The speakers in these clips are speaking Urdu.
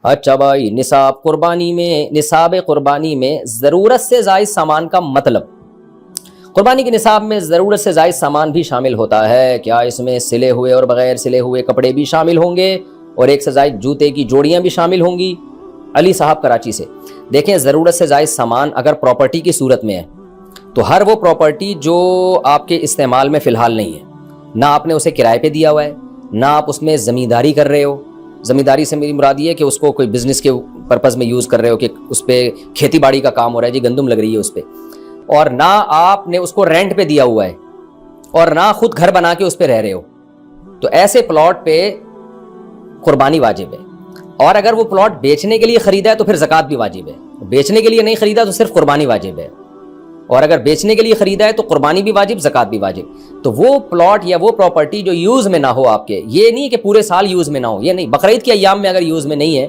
اچھا بھائی، نصاب قربانی میں ضرورت سے زائد سامان کا مطلب، قربانی کے نصاب میں ضرورت سے زائد سامان بھی شامل ہوتا ہے کیا؟ اس میں سلے ہوئے اور بغیر سلے ہوئے کپڑے بھی شامل ہوں گے اور ایک سے زائد جوتے کی جوڑیاں بھی شامل ہوں گی؟ علی صاحب کراچی سے، دیکھیں ضرورت سے زائد سامان اگر پراپرٹی کی صورت میں ہے تو ہر وہ پراپرٹی جو آپ کے استعمال میں فی الحال نہیں ہے، نہ آپ نے اسے کرائے پہ دیا ہوا ہے، نہ آپ اس میں زمینداری کر رہے ہو، زمینداری سے میری مراد یہ ہے کہ اس کو کوئی بزنس کے پرپز میں یوز کر رہے ہو کہ اس پہ کھیتی باڑی کا کام ہو رہا ہے، جی گندم لگ رہی ہے اس پہ، اور نہ آپ نے اس کو رینٹ پہ دیا ہوا ہے اور نہ خود گھر بنا کے اس پہ رہ رہے ہو، تو ایسے پلاٹ پہ قربانی واجب ہے۔ اور اگر وہ پلاٹ بیچنے کے لیے خریدا ہے تو پھر زکوٰۃ بھی واجب ہے، بیچنے کے لیے نہیں خریدا تو صرف قربانی واجب ہے، اور اگر بیچنے کے لیے خریدا ہے تو قربانی بھی واجب، زکوٰۃ بھی واجب۔ تو وہ پلاٹ یا وہ پراپرٹی جو یوز میں نہ ہو آپ کے، یہ نہیں کہ پورے سال یوز میں نہ ہو، یہ نہیں، بقرعید کے ایام میں اگر یوز میں نہیں ہے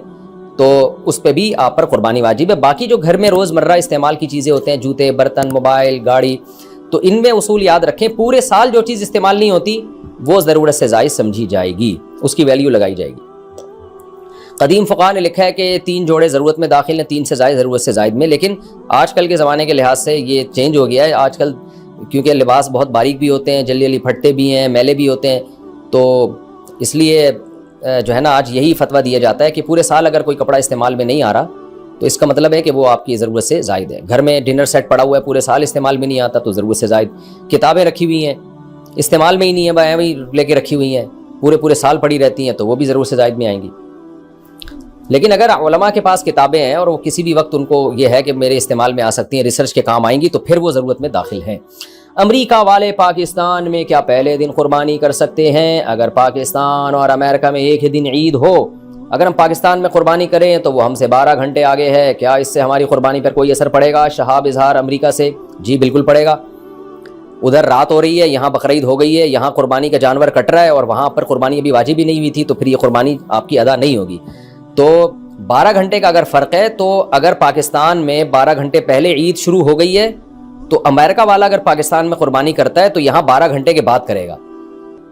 تو اس پہ بھی آپ پر قربانی واجب ہے۔ باقی جو گھر میں روزمرہ استعمال کی چیزیں ہوتے ہیں، جوتے، برتن، موبائل، گاڑی، تو ان میں اصول یاد رکھیں، پورے سال جو چیز استعمال نہیں ہوتی وہ ضرورت سے زائد سمجھی جائے گی، اس کی ویلیو لگائی جائے گی۔ قدیم فقہاء نے لکھا ہے کہ 3 جوڑے ضرورت میں داخل ہیں، 3 سے زائد ضرورت سے زائد میں، لیکن آج کل کے زمانے کے لحاظ سے یہ چینج ہو گیا ہے۔ آج کل کیونکہ لباس بہت باریک بھی ہوتے ہیں، جلدی جلدی پھٹتے بھی ہیں، میلے بھی ہوتے ہیں، تو اس لیے جو ہے نا آج یہی فتویٰ دیا جاتا ہے کہ پورے سال اگر کوئی کپڑا استعمال میں نہیں آ رہا تو اس کا مطلب ہے کہ وہ آپ کی ضرورت سے زائد ہے۔ گھر میں ڈنر سیٹ پڑا ہوا ہے، پورے سال استعمال میں نہیں آتا تو ضرورت سے زائد۔ کتابیں رکھی ہوئی ہیں، استعمال میں ہی نہیں ہے، بھائی لے کے رکھی ہوئی ہیں، پورے سال پڑی رہتی ہیں، تو وہ بھی ضرورت سے زائد میں آئیں گی۔ لیکن اگر علماء کے پاس کتابیں ہیں اور وہ کسی بھی وقت ان کو یہ ہے کہ میرے استعمال میں آ سکتی ہیں، ریسرچ کے کام آئیں گی، تو پھر وہ ضرورت میں داخل ہیں۔ امریکہ والے پاکستان میں کیا پہلے دن قربانی کر سکتے ہیں؟ اگر پاکستان اور امریکہ میں ایک ہی دن عید ہو، اگر ہم پاکستان میں قربانی کریں تو وہ ہم سے 12 گھنٹے آگے ہے، کیا اس سے ہماری قربانی پر کوئی اثر پڑے گا؟ شہاب اظہار امریکہ سے، جی بالکل پڑے گا۔ ادھر رات ہو رہی ہے، یہاں بقرعید ہو گئی ہے، یہاں قربانی کا جانور کٹ رہا ہے اور وہاں پر قربانی ابھی واجب ہی نہیں ہوئی تھی، تو پھر یہ قربانی آپ کی ادا نہیں ہوگی۔ تو 12 گھنٹے کا اگر فرق ہے تو اگر پاکستان میں 12 گھنٹے پہلے عید شروع ہو گئی ہے تو امریکہ والا اگر پاکستان میں قربانی کرتا ہے تو یہاں 12 گھنٹے کے بعد کرے گا،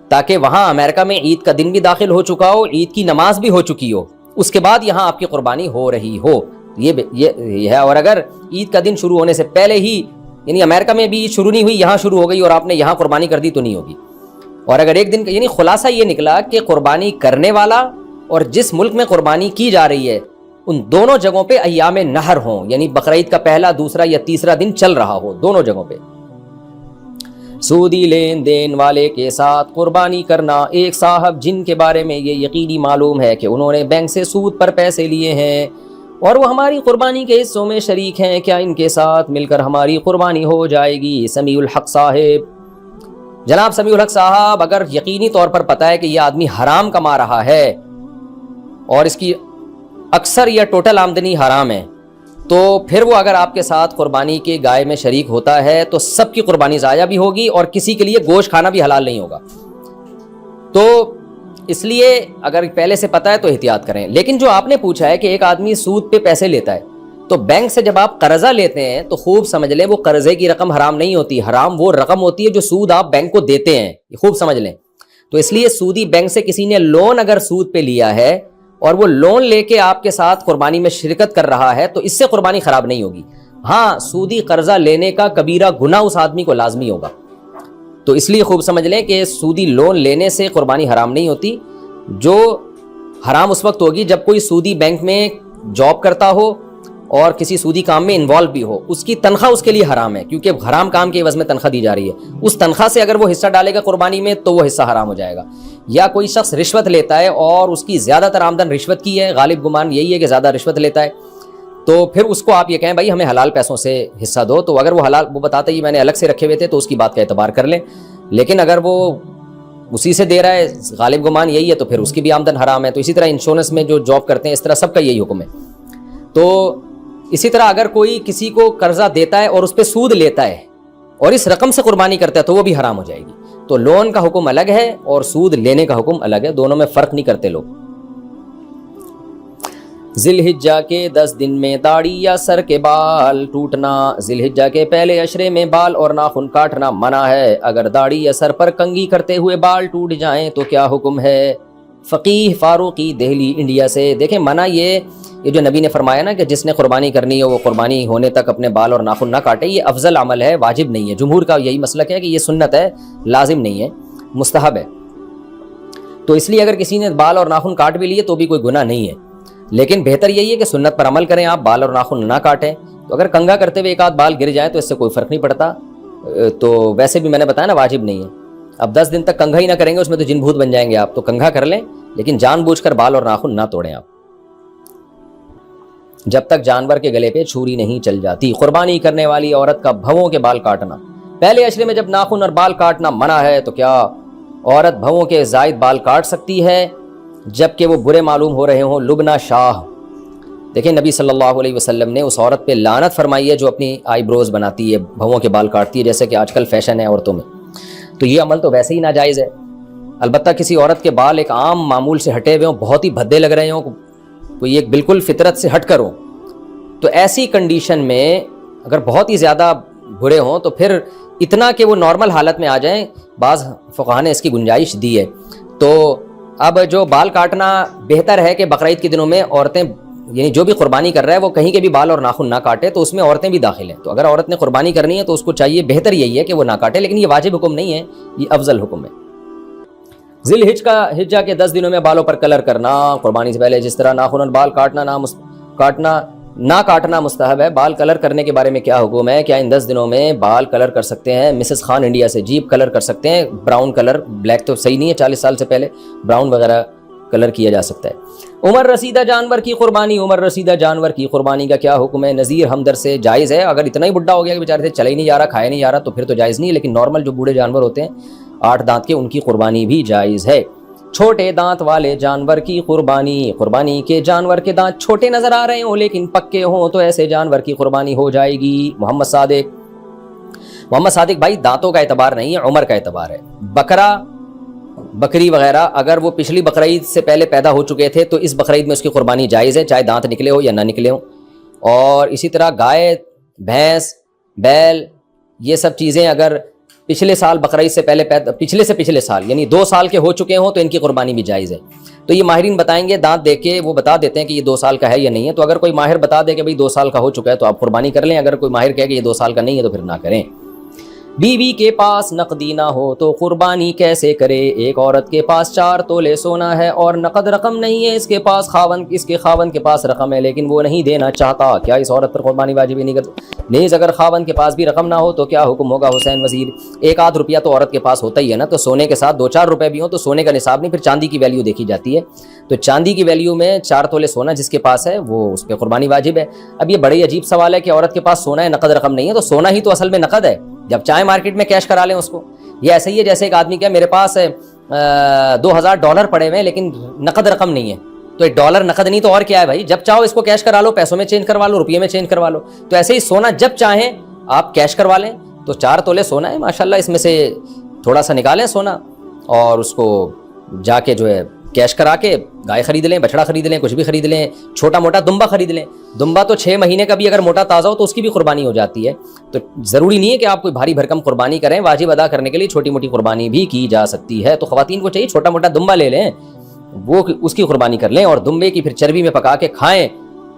تاکہ وہاں امریکہ میں عید کا دن بھی داخل ہو چکا ہو، عید کی نماز بھی ہو چکی ہو، اس کے بعد یہاں آپ کی قربانی ہو رہی ہو، یہ ہے۔ اور اگر عید کا دن شروع ہونے سے پہلے ہی، یعنی امریکہ میں بھی عید شروع نہیں ہوئی، یہاں شروع ہو گئی اور آپ نے یہاں قربانی کر دی تو نہیں ہوگی۔ اور اگر ایک دن کا، یعنی خلاصہ یہ نکلا کہ قربانی کرنے والا اور جس ملک میں قربانی کی جا رہی ہے ان دونوں جگہوں پہ ایام نہر ہوں، یعنی بقرعید کا پہلا، دوسرا یا تیسرا دن چل رہا ہو، دونوں جگہوں پہ۔ سودی لین دین والے کے ساتھ قربانی کرنا، ایک صاحب جن کے بارے میں یہ یقینی معلوم ہے کہ انہوں نے بینک سے سود پر پیسے لیے ہیں اور وہ ہماری قربانی کے حصوں میں شریک ہیں، کیا ان کے ساتھ مل کر ہماری قربانی ہو جائے گی؟ سمیع الحق صاحب، جناب سمیع الحق صاحب، اگر یقینی طور پر پتہ ہے کہ یہ آدمی حرام کما رہا ہے اور اس کی اکثر یا ٹوٹل آمدنی حرام ہے، تو پھر وہ اگر آپ کے ساتھ قربانی کے گائے میں شریک ہوتا ہے تو سب کی قربانی ضائع بھی ہوگی اور کسی کے لیے گوشت کھانا بھی حلال نہیں ہوگا۔ تو اس لیے اگر پہلے سے پتہ ہے تو احتیاط کریں۔ لیکن جو آپ نے پوچھا ہے کہ ایک آدمی سود پہ پیسے لیتا ہے، تو بینک سے جب آپ قرضہ لیتے ہیں تو خوب سمجھ لیں وہ قرضے کی رقم حرام نہیں ہوتی، حرام وہ رقم ہوتی ہے جو سود آپ بینک کو دیتے ہیں، خوب سمجھ لیں۔ تو اس لیے سودی بینک سے کسی نے لون اگر سود پہ لیا ہے اور وہ لون لے کے آپ کے ساتھ قربانی میں شرکت کر رہا ہے تو اس سے قربانی خراب نہیں ہوگی۔ ہاں، سودی قرضہ لینے کا کبیرہ گناہ اس آدمی کو لازمی ہوگا، تو اس لیے خوب سمجھ لیں کہ سودی لون لینے سے قربانی حرام نہیں ہوتی۔ جو حرام اس وقت ہوگی جب کوئی سودی بینک میں جاب کرتا ہو اور کسی سودی کام میں انوالو بھی ہو، اس کی تنخواہ اس کے لیے حرام ہے، کیونکہ حرام کام کے عوض میں تنخواہ دی جا رہی ہے، اس تنخواہ سے اگر وہ حصہ ڈالے گا قربانی میں تو وہ حصہ حرام ہو جائے گا۔ یا کوئی شخص رشوت لیتا ہے اور اس کی زیادہ تر آمدن رشوت کی ہے، غالب گمان یہی ہے کہ زیادہ رشوت لیتا ہے، تو پھر اس کو آپ یہ کہیں بھائی ہمیں حلال پیسوں سے حصہ دو، تو اگر وہ حلال، وہ بتاتا ہے میں نے الگ سے رکھے ہوئے تھے، تو اس کی بات کا اعتبار کر لیں۔ لیکن اگر وہ اسی سے دے رہا ہے، غالب گمان یہی ہے، تو پھر اس کی بھی آمدن حرام ہے۔ تو اسی طرح انشورنس میں جو جاب کرتے ہیں، اس طرح سب کا یہی حکم ہے۔ تو اسی طرح اگر کوئی کسی کو قرضہ دیتا ہے اور اس پہ سود لیتا ہے اور اس رقم سے قربانی کرتا ہے تو وہ بھی حرام ہو جائے گی۔ تو لون کا حکم الگ ہے اور سود لینے کا حکم الگ ہے، دونوں میں فرق نہیں کرتے لوگ۔ ذی الحجہ کے 10 دن میں داڑھی یا سر کے بال ٹوٹنا، ذی الحجہ کے پہلے عشرے میں بال اور ناخن کاٹنا منع ہے۔ اگر داڑھی یا سر پر کنگھی کرتے ہوئے بال ٹوٹ جائیں تو کیا حکم ہے؟ فقیہ فاروقی دہلی انڈیا سے۔ دیکھیں منع یہ جو نبی نے فرمایا نا کہ جس نے قربانی کرنی ہو وہ قربانی ہونے تک اپنے بال اور ناخن نہ کاٹے، یہ افضل عمل ہے، واجب نہیں ہے۔ جمہور کا یہی مسلک ہے کہ یہ سنت ہے، لازم نہیں ہے، مستحب ہے۔ تو اس لیے اگر کسی نے بال اور ناخن کاٹ بھی لیے تو بھی کوئی گناہ نہیں ہے، لیکن بہتر یہی ہے کہ سنت پر عمل کریں، آپ بال اور ناخن نہ کاٹیں۔ تو اگر کنگھا کرتے ہوئے ایک آدھ بال گر جائیں تو اس سے کوئی فرق نہیں پڑتا، تو ویسے بھی میں نے بتایا نا واجب نہیں ہے۔ اب 10 دن تک کنگھا ہی نہ کریں گے، اس میں تو جن بھوت بن جائیں گے آپ، تو کنگھا کر لیں لیکن جان بوجھ کر بال اور ناخن نہ توڑیں آپ، جب تک جانور کے گلے پہ چھری نہیں چل جاتی۔ قربانی کرنے والی عورت کا بھووں کے بال کاٹنا، پہلے عشرے میں جب ناخن اور بال کاٹنا منع ہے تو کیا عورت بھووں کے زائد بال کاٹ سکتی ہے جبکہ وہ برے معلوم ہو رہے ہوں؟ لبنہ شاہ، دیکھیں نبی صلی اللہ علیہ وسلم نے اس عورت پہ لعنت فرمائی ہے جو اپنی آئی بروز بناتی ہے، بھووں کے بال کاٹتی ہے، جیسے کہ آج کل فیشن ہے عورتوں میں، تو یہ عمل تو ویسے ہی ناجائز ہے۔ البتہ کسی عورت کے بال ایک عام معمول سے ہٹے ہوئے ہوں، بہت ہی بھدے لگ رہے ہوں، کوئی ایک بالکل فطرت سے ہٹ کر ہوں، تو ایسی کنڈیشن میں اگر بہت ہی زیادہ برے ہوں تو پھر اتنا کہ وہ نارمل حالت میں آ جائیں، بعض فقہاء نے اس کی گنجائش دی ہے۔ تو اب جو بال کاٹنا بہتر ہے کہ بقرعید کے دنوں میں عورتیں، یعنی جو بھی قربانی کر رہا ہے وہ کہیں کے بھی بال اور ناخن نہ کاٹے، تو اس میں عورتیں بھی داخل ہیں۔ تو اگر عورت نے قربانی کرنی ہے تو اس کو چاہیے، بہتر یہی ہے کہ وہ نہ کاٹے، لیکن یہ واجب حکم نہیں ہے، یہ افضل حکم ہے۔ ذی الحجہ کے 10 دنوں میں بالوں پر کلر کرنا، قربانی سے پہلے جس طرح ناخن اور بال نہ کاٹنا مستحب ہے۔ بال کلر کرنے کے بارے میں کیا حکم ہے؟ کیا ان 10 دنوں میں بال کلر کر سکتے ہیں؟ مسز خان انڈیا سے، جیپ کلر کر سکتے ہیں، براؤن کلر، بلیک تو صحیح نہیں ہے، 40 سال سے پہلے براؤن وغیرہ کلر کیا جا سکتا ہے۔ عمر رسیدہ جانور کی قربانی، عمر رسیدہ جانور کی قربانی کا کیا حکم ہے؟ نذیر ہمدر سے، جائز ہے اگر اتنا ہی بڈھا ہو گیا کہ بیچارے سے چلا ہی نہیں جا رہا، کھایا نہیں جا رہا، تو پھر تو جائز نہیں ہے، لیکن نارمل جو بوڑھے جانور ہوتے ہیں 8 دانت کے، ان کی قربانی بھی جائز ہے۔ چھوٹے دانت والے جانور کی قربانی، قربانی کے جانور کے دانت چھوٹے نظر آ رہے ہوں لیکن پکے ہوں تو ایسے جانور کی قربانی ہو جائے گی۔ محمد صادق بھائی، دانتوں کا اعتبار نہیں ہے، عمر کا اعتبار ہے۔ بکرا، بکری وغیرہ اگر وہ پچھلی بقرعید سے پہلے پیدا ہو چکے تھے تو اس بقرعید میں اس کی قربانی جائز ہے، چاہے دانت نکلے ہو یا نہ نکلے ہوں۔ اور اسی طرح گائے، بھینس، بیل، یہ سب چیزیں اگر پچھلے سال بقرعید سے پہلے پچھلے سال یعنی 2 سال کے ہو چکے ہوں تو ان کی قربانی بھی جائز ہے۔ تو یہ ماہرین بتائیں گے، دانت دیکھ کے وہ بتا دیتے ہیں کہ یہ 2 سال کا ہے یا نہیں ہے۔ تو اگر کوئی ماہر بتا دے کہ بھئی 2 سال کا ہو چکا ہے تو آپ قربانی کر لیں، اگر کوئی ماہر کہے کہ یہ 2 سال کا نہیں ہے تو پھر نہ کریں۔ بیوی کے پاس نقدی نہ ہو تو قربانی کیسے کرے؟ ایک عورت کے پاس 4 تولے سونا ہے اور نقد رقم نہیں ہے، اس کے خاوند کے پاس رقم ہے لیکن وہ نہیں دینا چاہتا، کیا اس عورت پر قربانی واجب نہیں کرتی؟ نیز اگر خاوند کے پاس بھی رقم نہ ہو تو کیا حکم ہوگا؟ حسین وزیر، 1 آدھ روپیہ تو عورت کے پاس ہوتا ہی ہے نا، تو سونے کے ساتھ 2-4 روپے بھی ہوں تو سونے کا نصاب نہیں، پھر چاندی کی ویلیو دیکھی جاتی ہے، تو چاندی کی ویلیو میں 4 تولے سونا جس کے پاس ہے وہ اس پہ قربانی واجب ہے۔ اب یہ بڑی عجیب سوال ہے کہ عورت کے پاس سونا ہے، نقد رقم نہیں ہے، تو سونا ہی تو اصل میں نقد ہے، جب چاہے مارکیٹ میں کیش کرا لیں اس کو۔ یہ ایسے ہی ہے جیسے ایک آدمی کہے میرے پاس $2000 پڑے ہوئے ہیں لیکن نقد رقم نہیں ہے، تو $1 نقد نہیں تو اور کیا ہے بھائی؟ جب چاہو اس کو کیش کرا لو، پیسوں میں چینج کروا لو، روپیے میں چینج کروا لو۔ تو ایسے ہی سونا جب چاہیں آپ کیش کروا لیں، تو 4 تولے سونا ہے ماشاءاللہ، اس میں سے تھوڑا سا نکالیں سونا اور اس کو جا کے جو ہے کیش کرا کے گائے خرید لیں، بچڑا خرید لیں، کچھ بھی خرید لیں، چھوٹا موٹا دمبا خرید لیں۔ دمبا تو 6 مہینے کا بھی اگر موٹا تازہ ہو تو اس کی بھی قربانی ہو جاتی ہے، تو ضروری نہیں ہے کہ آپ کوئی بھاری بھرکم قربانی کریں، واجب ادا کرنے کے لیے چھوٹی موٹی قربانی بھی کی جا سکتی ہے۔ تو خواتین کو چاہیے چھوٹا موٹا دمبا لے لیں، وہ اس کی قربانی کر لیں، اور دمبے کی پھر چربی میں پکا کے کھائیں،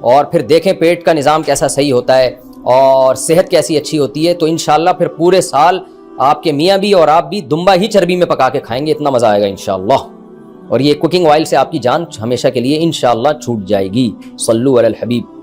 اور پھر دیکھیں پیٹ کا نظام کیسا صحیح ہوتا ہے اور صحت کیسی اچھی ہوتی ہے، تو انشاءاللہ پھر پورے سال آپ کے میاں بھی اور آپ بھی دمبا ہی چربی میں پکا کے کھائیں گے، اتنا مزہ آئے گا انشاءاللہ، اور یہ کوکنگ آئل سے آپ کی جان ہمیشہ کے لیے انشاءاللہ چھوٹ جائے گی۔ صلو علی الحبیب۔